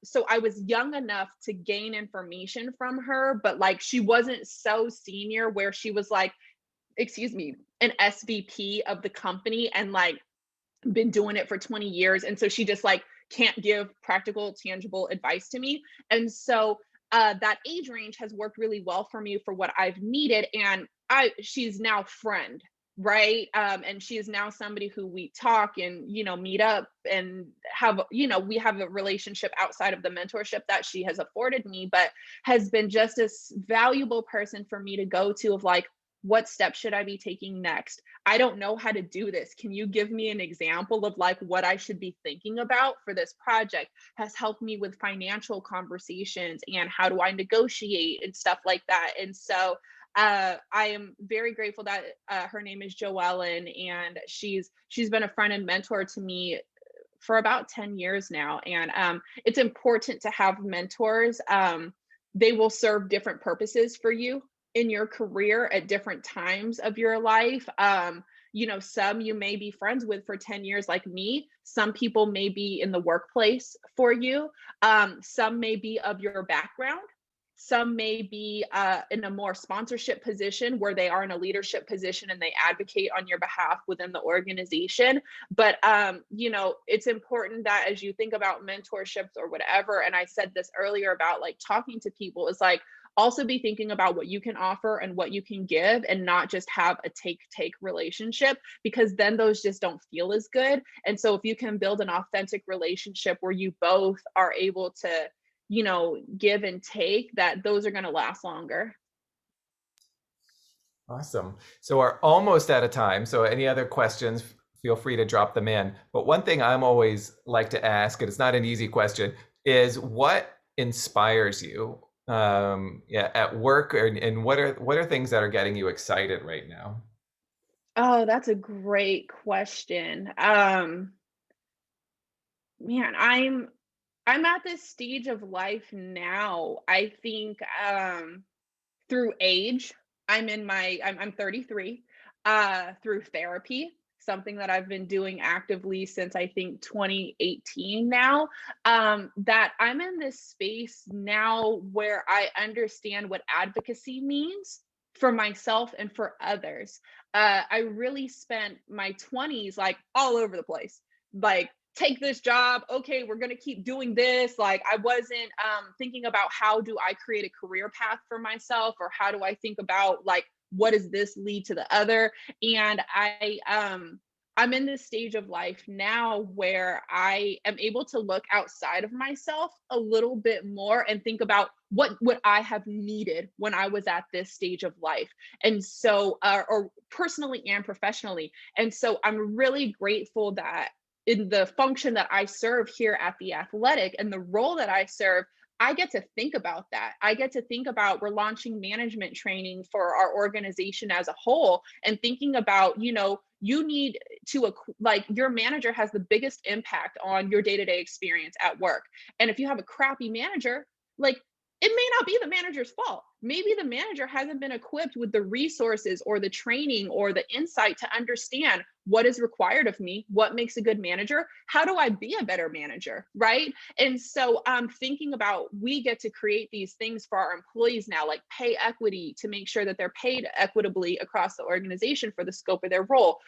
so I was young enough to gain information from her, but like, she wasn't so senior where she was like, excuse me, an SVP of the company and like been doing it for 20 years. And so she just like can't give practical, tangible advice to me. And so that age range has worked really well for me for what I've needed. And she's now friend, right? And she is now somebody who we talk and, meet up and have, we have a relationship outside of the mentorship that she has afforded me, but has been just a valuable person for me to go to, of like, what steps should I be taking next? I don't know how to do this. Can you give me an example of like what I should be thinking about for this project? Has helped me with financial conversations and how do I negotiate and stuff like that. And so I am very grateful that her name is Joellen, and she's been a friend and mentor to me for about 10 years now. And it's important to have mentors. They will serve different purposes for you. in your career at different times of your life. Some you may be friends with for 10 years, like me. Some people may be in the workplace for you. Some may be of your background. Some may be in a more sponsorship position where they are in a leadership position and they advocate on your behalf within the organization. But, it's important that as you think about mentorships or whatever, and I said this earlier about like talking to people, is like, also be thinking about what you can offer and what you can give and not just have a take relationship, because then those just don't feel as good. And so if you can build an authentic relationship where you both are able to give and take, that those are going to last longer. Awesome. So we're almost out of time. So any other questions, feel free to drop them in. But one thing I'm always like to ask, and it's not an easy question, is what inspires you at work, and what are things that are getting you excited right now? Oh, that's a great question. Man, I'm at this stage of life now. I think through age, I'm 33, through therapy, something that I've been doing actively since I think 2018 now, that I'm in this space now where I understand what advocacy means for myself and for others. I really spent my 20s like all over the place. Like, take this job, okay, we're going to keep doing this. Like, I wasn't thinking about how do I create a career path for myself, or how do I think about like what does this lead to the other. And I'm in this stage of life now where I am able to look outside of myself a little bit more and think about what would I have needed when I was at this stage of life. And so, or personally and professionally. And so I'm really grateful that in the function that I serve here at the Athletic and the role that I serve, I get to think about that. I get to think about, we're launching management training for our organization as a whole, and thinking about, you need to, like, your manager has the biggest impact on your day-to-day experience at work. And if you have a crappy manager, like, it may not be the manager's fault. Maybe the manager hasn't been equipped with the resources or the training or the insight to understand what is required of me, what makes a good manager, how do I be a better manager, right? And so I'm thinking about, we get to create these things for our employees now, like pay equity, to make sure that they're paid equitably across the organization for the scope of their role,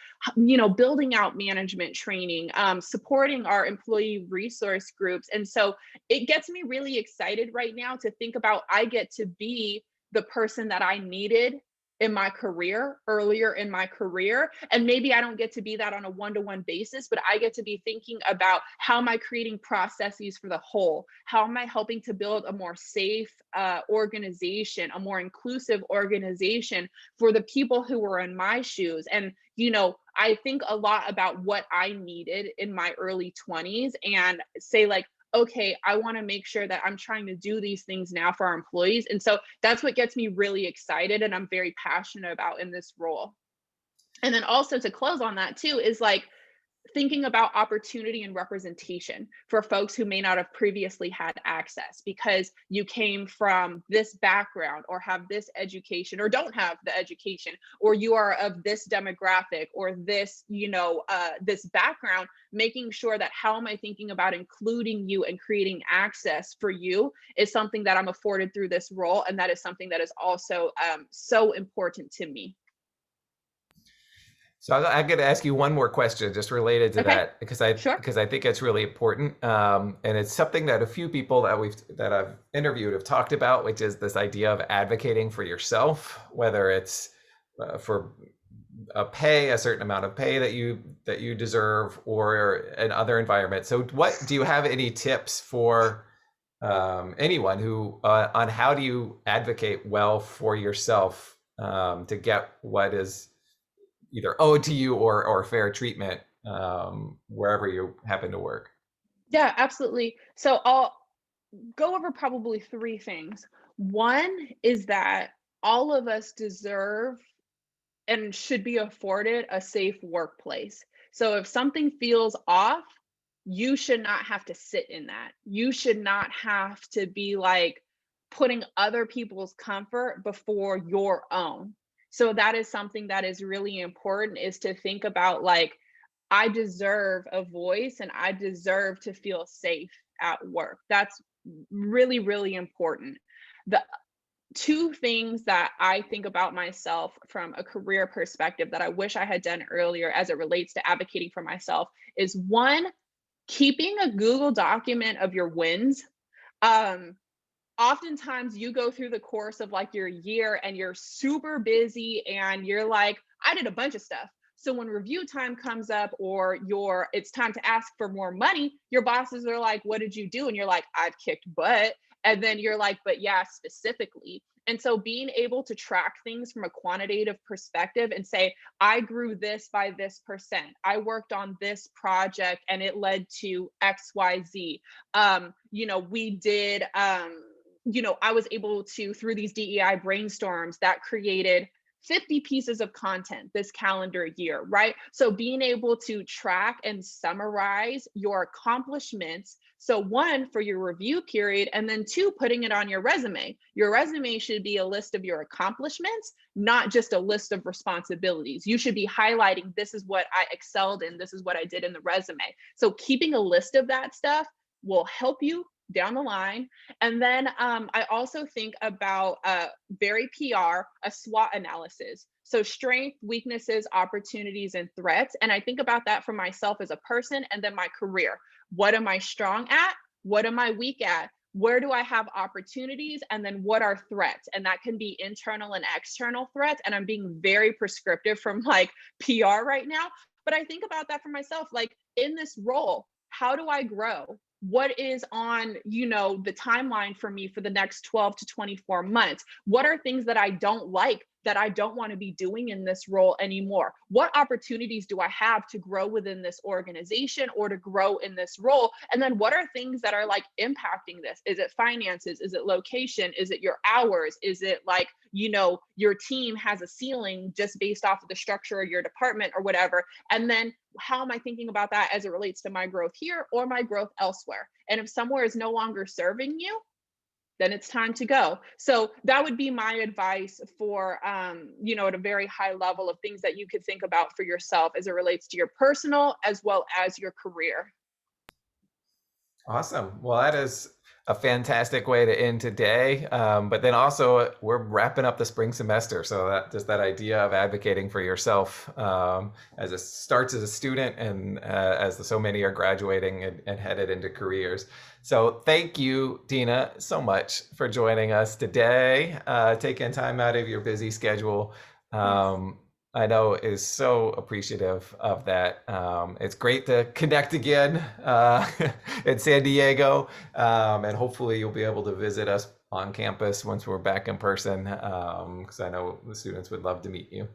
building out management training, supporting our employee resource groups. And so it gets me really excited right now to think about, I get to be the person that I needed in my career, earlier in my career. And maybe I don't get to be that on a one-to-one basis, but I get to be thinking about, how am I creating processes for the whole? How am I helping to build a more safe organization, a more inclusive organization for the people who were in my shoes? And, I think a lot about what I needed in my early 20s and say, like, okay, I want to make sure that I'm trying to do these things now for our employees. And so that's what gets me really excited and I'm very passionate about in this role. And then also, to close on that too, is like thinking about opportunity and representation for folks who may not have previously had access because you came from this background or have this education or don't have the education, or you are of this demographic or this, this background, making sure that, how am I thinking about including you and creating access for you is something that I'm afforded through this role. And that is something that is also so important to me. So I'm going to ask you one more question just related to Okay, that, because I sure. think it's really important, and it's something that a few people that I've interviewed have talked about, which is this idea of advocating for yourself, whether it's for a certain amount of pay that you deserve, or in other environments. So do you have any tips for anyone who on how do you advocate well for yourself to get what is either owed to you or fair treatment wherever you happen to work? Yeah, absolutely. So I'll go over probably three things. One is that all of us deserve and should be afforded a safe workplace. So if something feels off, you should not have to sit in that. You should not have to be like, putting other people's comfort before your own. So that is something that is really important, is to think about like, I deserve a voice and I deserve to feel safe at work. That's really, really important. The two things that I think about myself from a career perspective that I wish I had done earlier as it relates to advocating for myself is one, keeping a Google document of your wins. Um, Oftentimes you go through the course of like your year and you're super busy and you're like, I did a bunch of stuff. So when review time comes up or it's time to ask for more money, your bosses are like, what did you do? And you're like, I've kicked butt. And then you're like, but yeah, specifically. And so being able to track things from a quantitative perspective and say, I grew this by this percent. I worked on this project and it led to XYZ. We did I was able to, through these DEI brainstorms, that created 50 pieces of content this calendar year, right? So being able to track and summarize your accomplishments. So one, for your review period, and then two, putting it on your resume. Your resume should be a list of your accomplishments, not just a list of responsibilities. You should be highlighting, this is what I excelled in, this is what I did in the resume. So keeping a list of that stuff will help you down the line. And then I also think about very PR, a SWOT analysis. So strength, weaknesses, opportunities, and threats. And I think about that for myself as a person and then my career. What am I strong at? What am I weak at? Where do I have opportunities? And then what are threats? And that can be internal and external threats. And I'm being very prescriptive from like PR right now. But I think about that for myself, like in this role, how do I grow? What is on the timeline for me for the next 12 to 24 months? What are things that I don't like, that I don't want to be doing in this role anymore? What opportunities do I have to grow within this organization or to grow in this role? And then what are things that are like impacting this? Is it finances? Is it location? Is it your hours? Is it like, your team has a ceiling just based off of the structure of your department or whatever? And then how am I thinking about that as it relates to my growth here or my growth elsewhere? And if somewhere is no longer serving you, then it's time to go. So that would be my advice for, at a very high level of things that you could think about for yourself as it relates to your personal as well as your career. Awesome. Well, that is a fantastic way to end today. But then also, we're wrapping up the spring semester. So that idea of advocating for yourself as it starts as a student and as so many are graduating and headed into careers. So thank you, Tina, so much for joining us today, taking time out of your busy schedule. I know is so appreciative of that. It's great to connect again in San Diego, and hopefully you'll be able to visit us on campus once we're back in person, because I know the students would love to meet you.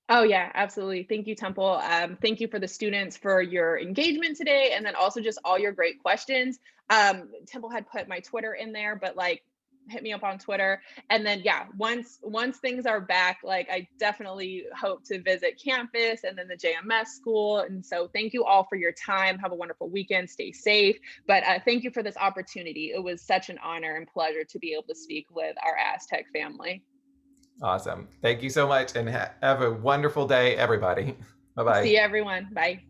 Oh yeah, absolutely. Thank you, Temple. Thank you for the students for your engagement today, and then also just all your great questions. Temple had put my Twitter in there, but like, hit me up on Twitter. And then yeah, once things are back, like I definitely hope to visit campus and then the JMS school. And so thank you all for your time. Have a wonderful weekend. Stay safe. But thank you for this opportunity. It was such an honor and pleasure to be able to speak with our Aztec family. Awesome. Thank you so much, and have a wonderful day, everybody. Bye-bye. See you, everyone. Bye.